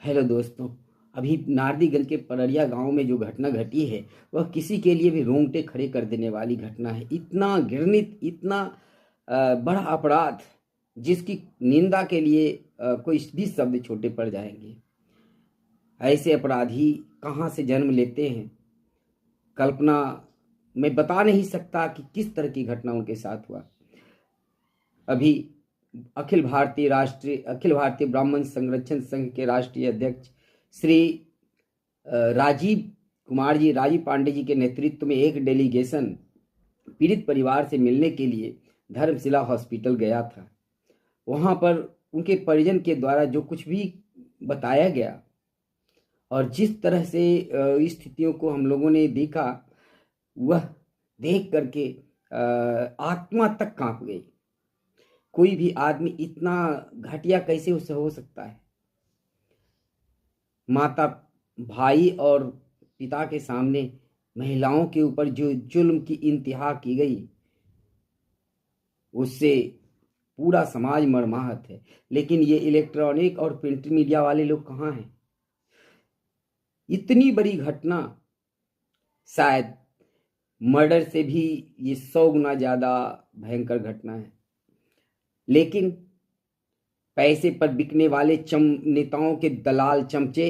Hello दोस्तों। अभी नारदीगंज के पररिया गांव में जो घटना घटी है वह किसी के लिए भी रोंगटे खड़े कर देने वाली घटना है। इतना घृणित, इतना बड़ा अपराध जिसकी निंदा के लिए कोई भी शब्द छोटे पड़ जाएंगे। ऐसे अपराधी कहाँ से जन्म लेते हैं, कल्पना मैं बता नहीं सकता कि किस तरह की घटना उनके साथ हुआ। अभी अखिल भारतीय ब्राह्मण संरक्षण संघ के राष्ट्रीय अध्यक्ष श्री राजीव कुमार जी, राजीव पांडे जी के नेतृत्व में एक डेलीगेशन पीड़ित परिवार से मिलने के लिए धर्मशिला हॉस्पिटल गया था। वहां पर उनके परिजन के द्वारा जो कुछ भी बताया गया और जिस तरह से स्थितियों को हम लोगों ने देखा, वह देख करके आत्मा तक कांप गई। कोई भी आदमी इतना घटिया कैसे उसे हो सकता है। माता, भाई और पिता के सामने महिलाओं के ऊपर जो जुल्म की इंतहा की गई, उससे पूरा समाज मर्माहत है। लेकिन ये इलेक्ट्रॉनिक और प्रिंट मीडिया वाले लोग कहाँ हैं? इतनी बड़ी घटना, शायद मर्डर से भी ये 100 गुना ज्यादा भयंकर घटना है। लेकिन पैसे पर बिकने वाले नेताओं के दलाल चमचे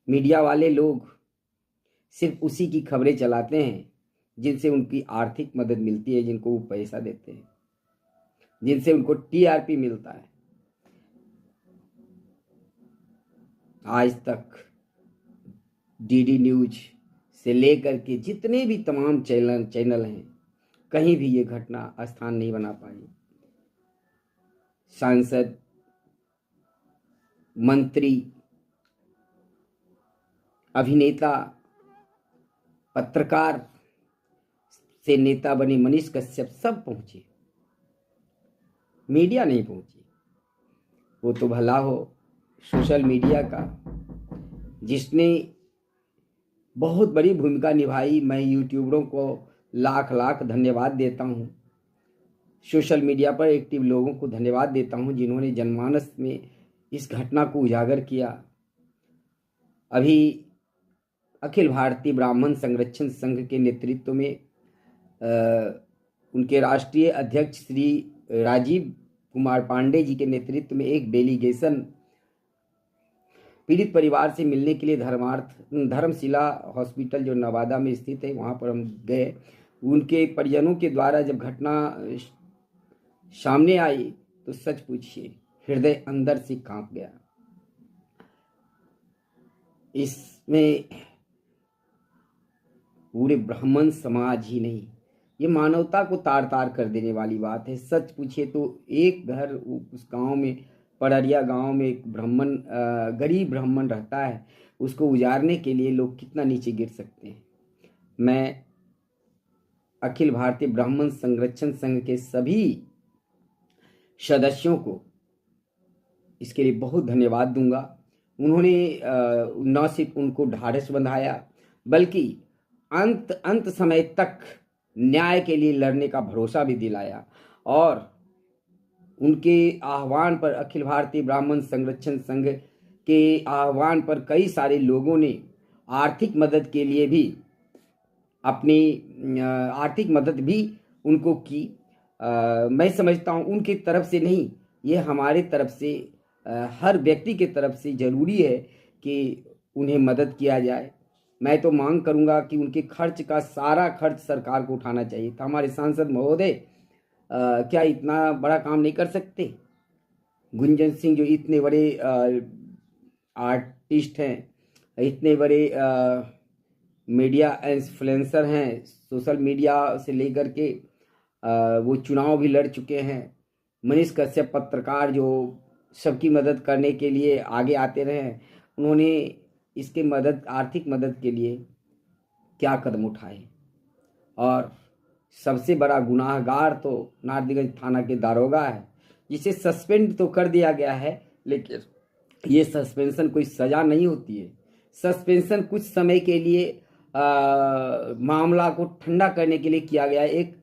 मीडिया वाले लोग सिर्फ उसी की खबरें चलाते हैं जिनसे उनकी आर्थिक मदद मिलती है, जिनको वो पैसा देते हैं, जिनसे उनको टीआरपी मिलता है। आज तक डीडी न्यूज से लेकर के जितने भी तमाम चैनल हैं, कहीं भी ये घटना स्थान नहीं बना पाई। सांसद, मंत्री, अभिनेता, पत्रकार से नेता बने मनीष कश्यप सब पहुंचे, मीडिया नहीं पहुंची। वो तो भला हो सोशल मीडिया का, जिसने बहुत बड़ी भूमिका निभाई। मैं यूट्यूबरों को लाख लाख धन्यवाद देता हूं। सोशल मीडिया पर एक्टिव लोगों को धन्यवाद देता हूं जिन्होंने जनमानस में इस घटना को उजागर किया। अभी अखिल भारतीय ब्राह्मण संरक्षण संघ के नेतृत्व में उनके राष्ट्रीय अध्यक्ष श्री राजीव कुमार पांडे जी के नेतृत्व में एक डेलीगेशन पीड़ित परिवार से मिलने के लिए धर्मशिला हॉस्पिटल जो नवादा में स्थित है, वहां पर हम गए। उनके परिजनों के द्वारा जब घटना सामने आई तो सच पूछिए हृदय अंदर से कांप गया। इसमें पूरे ब्राह्मण समाज ही नहीं, ये मानवता को तार तार कर देने वाली बात है। सच पूछिए तो एक घर उस गांव में, पररिया गांव में एक गरीब ब्राह्मण रहता है, उसको उजारने के लिए लोग कितना नीचे गिर सकते हैं। मैं अखिल भारतीय ब्राह्मण संरक्षण संघ के सभी सदस्यों को इसके लिए बहुत धन्यवाद दूंगा। उन्होंने न सिर्फ उनको ढाढ़स बंधाया, बल्कि अंत समय तक न्याय के लिए लड़ने का भरोसा भी दिलाया। और उनके आह्वान पर, अखिल भारतीय ब्राह्मण संरक्षण संघ के आह्वान पर कई सारे लोगों ने आर्थिक मदद के लिए भी अपनी आर्थिक मदद भी उनको की। मैं समझता हूँ उनकी तरफ से नहीं, ये हमारे तरफ से, हर व्यक्ति के तरफ से ज़रूरी है कि उन्हें मदद किया जाए। मैं तो मांग करूंगा कि उनके खर्च का सारा खर्च सरकार को उठाना चाहिए था। हमारे सांसद महोदय क्या इतना बड़ा काम नहीं कर सकते? गुंजन सिंह जो इतने बड़े आर्टिस्ट हैं, इतने बड़े मीडिया इन्फ्लुएंसर हैं, सोशल मीडिया से लेकर के वो चुनाव भी लड़ चुके हैं। मनीष कश्यप पत्रकार जो सबकी मदद करने के लिए आगे आते रहे, उन्होंने इसके आर्थिक मदद के लिए क्या कदम उठाए। और सबसे बड़ा गुनाहगार तो नारदीगंज थाना के दारोगा है, जिसे सस्पेंड तो कर दिया गया है, लेकिन ये सस्पेंशन कोई सज़ा नहीं होती है। सस्पेंशन कुछ समय के लिए मामला को ठंडा करने के लिए किया गया एक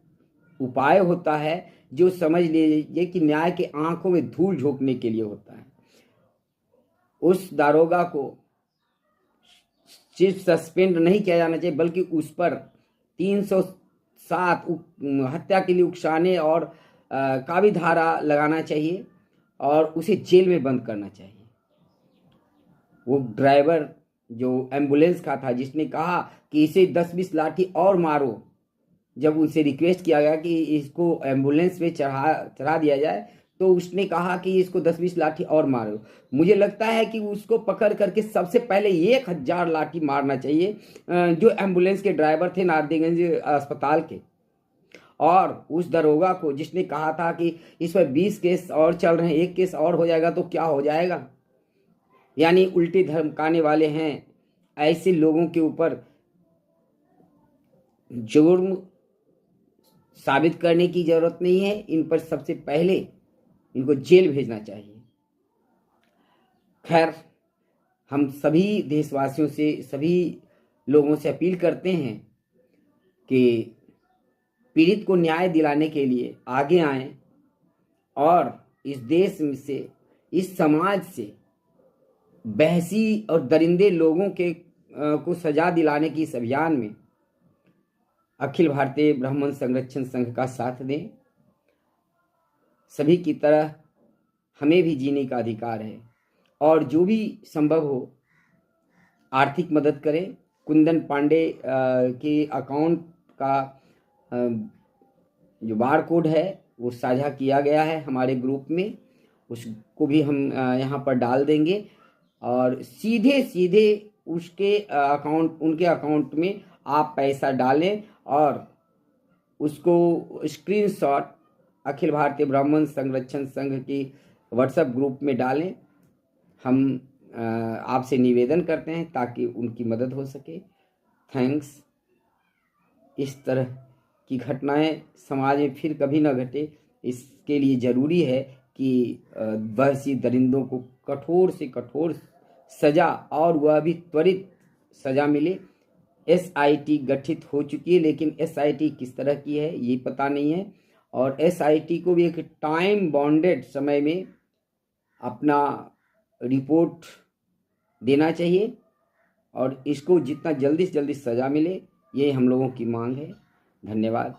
उपाय होता है, जो समझ लीजिए कि न्याय के आंखों में धूल झोंकने के लिए होता है। उस दारोगा को सिर्फ सस्पेंड नहीं किया जाना चाहिए, बल्कि उस पर 307 हत्या के लिए उकसाने और का भी धारा लगाना चाहिए और उसे जेल में बंद करना चाहिए। वो ड्राइवर जो एम्बुलेंस का था, जिसने कहा कि इसे 10-20 लाठी और मारो, जब उसे रिक्वेस्ट किया गया कि इसको एम्बुलेंस में चढ़ा दिया जाए, तो उसने कहा कि इसको 10-20 लाठी और मारो। मुझे लगता है कि उसको पकड़ करके सबसे पहले 1000 लाठी मारना चाहिए, जो एम्बुलेंस के ड्राइवर थे नारदीगंज अस्पताल के, और उस दरोगा को जिसने कहा था कि इस पर 20 केस और चल रहे हैं, 1 केस और हो जाएगा तो क्या हो जाएगा। यानी उल्टे धमकाने वाले हैं। ऐसे लोगों के ऊपर जुर्म साबित करने की जरूरत नहीं है, इन पर सबसे पहले इनको जेल भेजना चाहिए। खैर, हम सभी देशवासियों से, सभी लोगों से अपील करते हैं कि पीड़ित को न्याय दिलाने के लिए आगे आएं और इस देश से, इस समाज से बहसी और दरिंदे लोगों के को सजा दिलाने की इस अभियान में अखिल भारतीय ब्राह्मण संरक्षण संघ का साथ दें। सभी की तरह हमें भी जीने का अधिकार है, और जो भी संभव हो आर्थिक मदद करें। कुंदन पांडे के अकाउंट का जो बार कोड है वो साझा किया गया है हमारे ग्रुप में, उसको भी हम यहाँ पर डाल देंगे, और सीधे सीधे उसके उनके अकाउंट में आप पैसा डालें और उसको स्क्रीनशॉट अखिल भारतीय ब्राह्मण संरक्षण संघ की व्हाट्सएप ग्रुप में डालें। हम आपसे निवेदन करते हैं ताकि उनकी मदद हो सके। थैंक्स। इस तरह की घटनाएं समाज में फिर कभी न घटे, इसके लिए ज़रूरी है कि बहसी दरिंदों को कठोर से कठोर सज़ा, और वह भी त्वरित सज़ा मिले। SIT गठित हो चुकी है, लेकिन SIT किस तरह की है ये पता नहीं है, और SIT को भी एक टाइम बाउंडेड समय में अपना रिपोर्ट देना चाहिए, और इसको जितना जल्दी से जल्दी सज़ा मिले, ये हम लोगों की मांग है। धन्यवाद।